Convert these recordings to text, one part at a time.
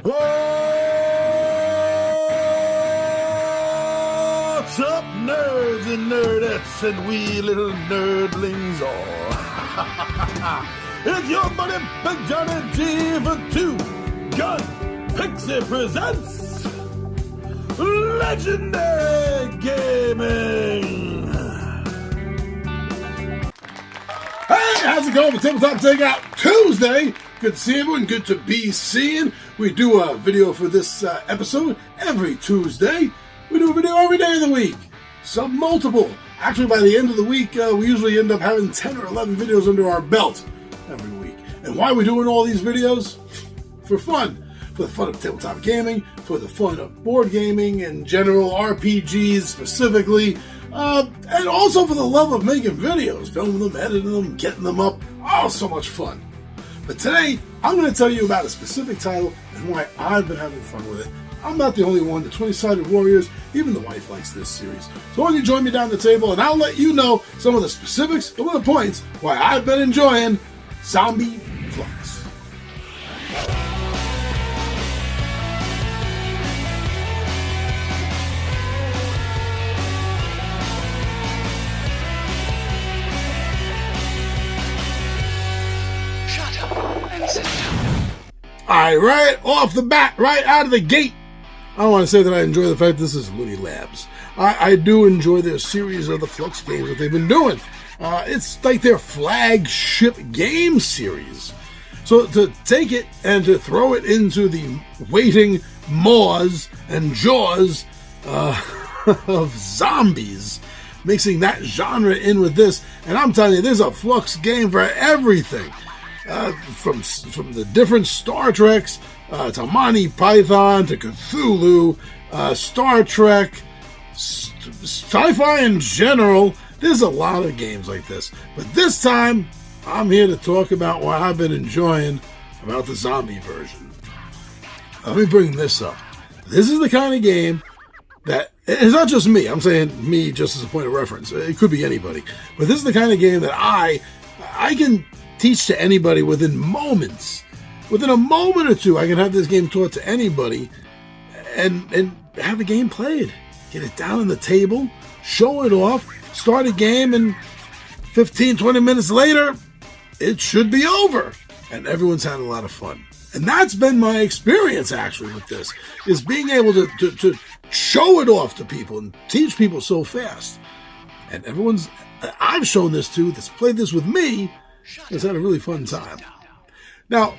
What's up, nerds and nerdettes and wee little nerdlings all? It's your buddy Big Johnny G for Two Gun Pixie presents Legendary Gaming. Hey, how's it going for Tabletop Takeout Tuesday? Good to see everyone. Good to be seeing. We do a video for this episode every Tuesday. We do a video every day of the week. Some multiple. Actually, by the end of the week, we usually end up having 10 or 11 videos under our belt every week. And why are we doing all these videos? For fun. For the fun of tabletop gaming, for the fun of board gaming in general, RPGs specifically, and also for the love of making videos, filming them, editing them, getting them up. Oh, so much fun. But today, I'm going to tell you about a specific title and why I've been having fun with it. I'm not the only one. The 20-Sided Warriors, even the wife likes this series. So why don't you join me down the table and I'll let you know some of the specifics and the points why I've been enjoying Zombie Fluxx. Alright, right off the bat, right out of the gate, I want to say that I enjoy the fact this is Looney Labs. I do enjoy their series of the Fluxx games that they've been doing. It's like their flagship game series. So to take it and to throw it into the waiting maws and jaws of zombies, mixing that genre in with this, and I'm telling you, there's a Fluxx game for everything. From the different Star Treks to Monty Python to Cthulhu, Star Trek, sci-fi in general. There's a lot of games like this. But this time, I'm here to talk about what I've been enjoying about the zombie version. Let me bring this up. This is the kind of game that, it's not just me. I'm saying me just as a point of reference. It could be anybody. But this is the kind of game that I can teach to anybody within moments. Within a moment or two, I can have this game taught to anybody and have a game played. Get it down on the table, show it off, start a game, and 15, 20 minutes later, it should be over. And everyone's had a lot of fun. And that's been my experience, actually, with this, is being able to show it off to people and teach people so fast. And I've shown this to, that's played this with me, has had a really fun time. Now,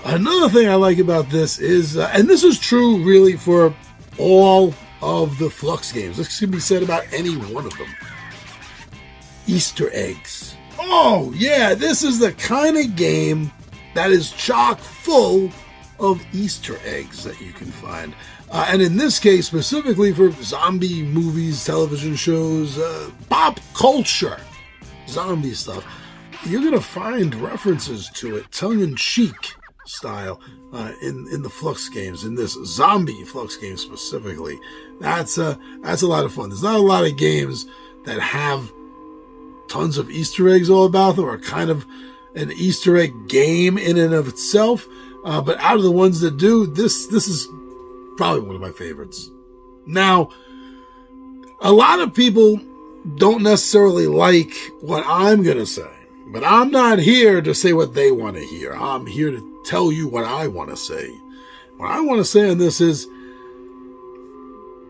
another thing I like about this is, and this is true really for all of the Fluxx games, this can be said about any one of them, Easter eggs. Oh yeah, this is the kind of game that is chock full of Easter eggs that you can find. And in this case, specifically for zombie movies, television shows, pop culture, zombie stuff, you're going to find references to it, tongue-in-cheek style, in the Fluxx games, in this zombie Fluxx game specifically. That's a lot of fun. There's not a lot of games that have tons of Easter eggs all about them, or kind of an Easter egg game in and of itself. But out of the ones that do, this is probably one of my favorites. Now, a lot of people don't necessarily like what I'm going to say. But I'm not here to say what they want to hear. I'm here to tell you what I want to say. What I want to say on this is,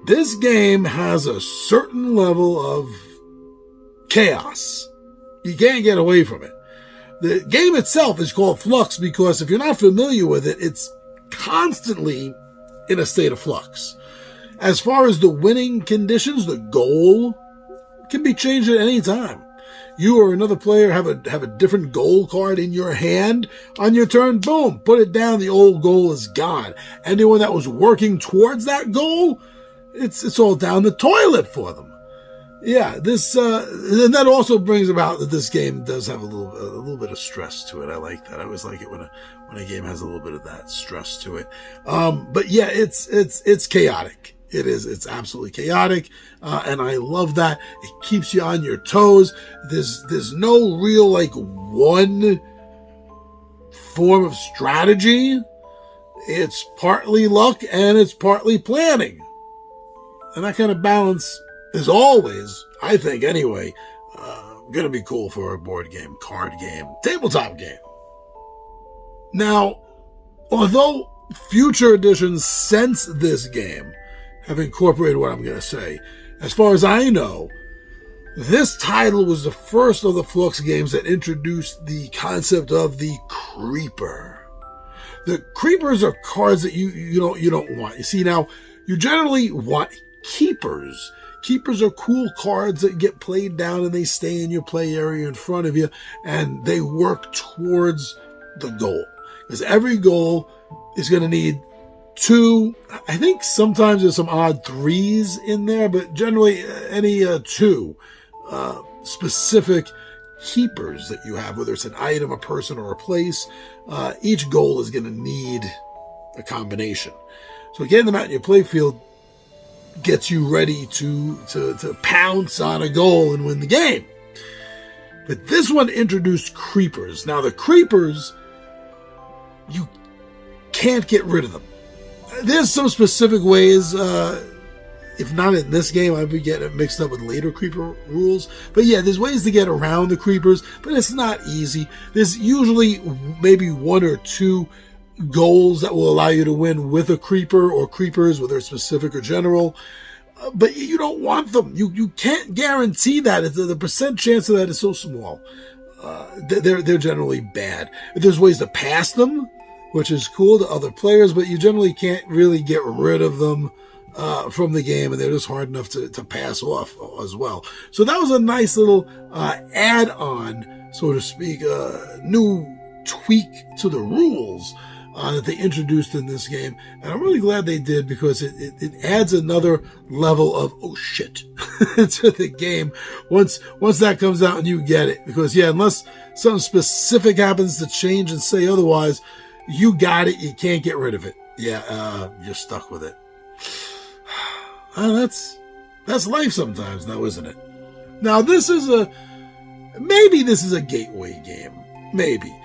this game has a certain level of chaos. You can't get away from it. The game itself is called Fluxx because if you're not familiar with it, it's constantly in a state of flux. As far as the winning conditions, the goal can be changed at any time. You or another player have a different goal card in your hand. On your turn, boom, put it down. The old goal is gone. Anyone that was working towards that goal, it's all down the toilet for them. Yeah, this and that also brings about that this game does have a little bit of stress to it. I like that. I always like it when a game has a little bit of that stress to it. But yeah, it's chaotic. It is. It's absolutely chaotic, and I love that. It keeps you on your toes. There's no real one form of strategy. It's partly luck and it's partly planning. And that kind of balance is always, I think anyway, going to be cool for a board game, card game, tabletop game. Now, although future editions since this game have incorporated what I'm going to say, as far as I know, this title was the first of the Fluxx games that introduced the concept of the creeper. The creepers are cards that you don't want. You see, now, you generally want keepers. Keepers are cool cards that get played down and they stay in your play area in front of you, and they work towards the goal. Because every goal is going to need 2, I think sometimes there's some odd 3s in there, but generally any 2 specific keepers that you have, whether it's an item, a person, or a place. Each goal is going to need a combination. So getting them out in your play field gets you ready to pounce on a goal and win the game. But this one introduced creepers. Now the creepers, you can't get rid of them. There's some specific ways, if not in this game, I'd be getting it mixed up with later creeper rules. But yeah, there's ways to get around the creepers, but it's not easy. There's usually maybe 1 or 2 goals that will allow you to win with a creeper or creepers, whether it's specific or general. But you don't want them. You can't guarantee that. The percent chance of that is so small. They're generally bad. There's ways to pass them, which is cool to other players, but you generally can't really get rid of them from the game, and they're just hard enough to pass off as well. So that was a nice little add-on, so to speak, new tweak to the rules that they introduced in this game. And I'm really glad they did, because it adds another level of, oh shit, to the game once that comes out and you get it. Because yeah, unless something specific happens to change and say otherwise, you got it, you can't get rid of it. Yeah, you're stuck with it. That's life sometimes now, isn't it? Now maybe this is a gateway game. Maybe.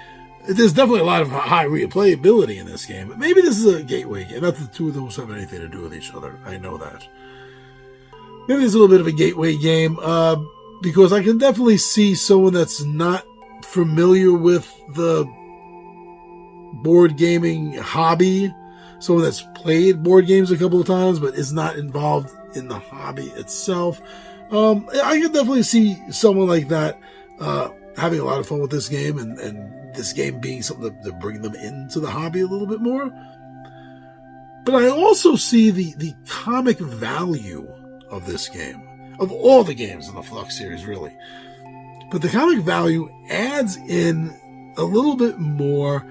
There's definitely a lot of high replayability in this game, but maybe this is a gateway game. Not that the two of those have anything to do with each other. I know that. Maybe it's a little bit of a gateway game, because I can definitely see someone that's not familiar with the board gaming hobby, someone that's played board games a couple of times but is not involved in the hobby itself. I can definitely see someone like that having a lot of fun with this game, and this game being something to bring them into the hobby a little bit more. But I also see the comic value of this game, of all the games in the Fluxx series, really. But the comic value adds in a little bit more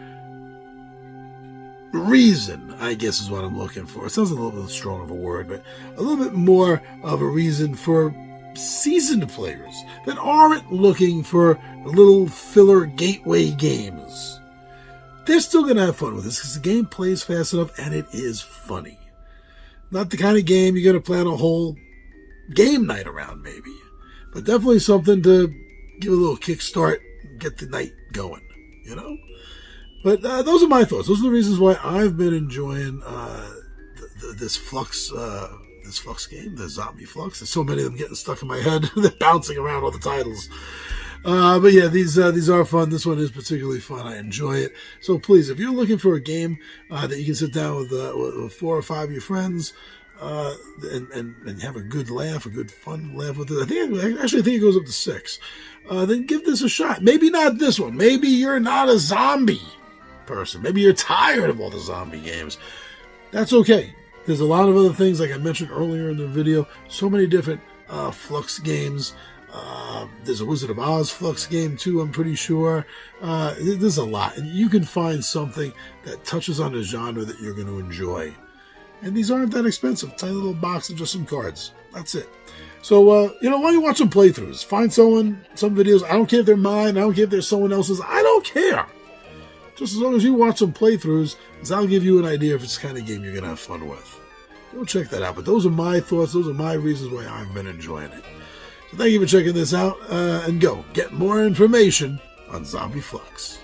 reason, I guess is what I'm looking for. It sounds a little bit strong of a word, but a little bit more of a reason for seasoned players that aren't looking for little filler gateway games. They're still going to have fun with this because the game plays fast enough and it is funny. Not the kind of game you're going to plan a whole game night around, maybe, but definitely something to give a little kickstart and get the night going, you know? But those are my thoughts. Those are the reasons why I've been enjoying this Fluxx game, the Zombie Fluxx. There's so many of them getting stuck in my head. They're bouncing around all the titles. But yeah, these are fun. This one is particularly fun. I enjoy it. So please, if you're looking for a game that you can sit down with 4 or 5 of your friends and have a good laugh, a good fun laugh with it, I think it goes up to 6. Then give this a shot. Maybe not this one. Maybe you're not a zombie person. Maybe you're tired of all the zombie games. That's okay. There's a lot of other things, like I mentioned earlier in the video. So many different Fluxx games. There's a Wizard of Oz Fluxx game too, I'm pretty sure. There's a lot. And you can find something that touches on a genre that you're going to enjoy. And these aren't that expensive. Tiny little box of just some cards. That's it. So, why don't you watch some playthroughs? Find some videos. I don't care if they're mine. I don't care if they're someone else's. I don't care. Just as long as you watch some playthroughs, because I'll give you an idea if it's the kind of game you're going to have fun with. Go check that out. But those are my thoughts. Those are my reasons why I've been enjoying it. So thank you for checking this out. And go get more information on Zombie Fluxx.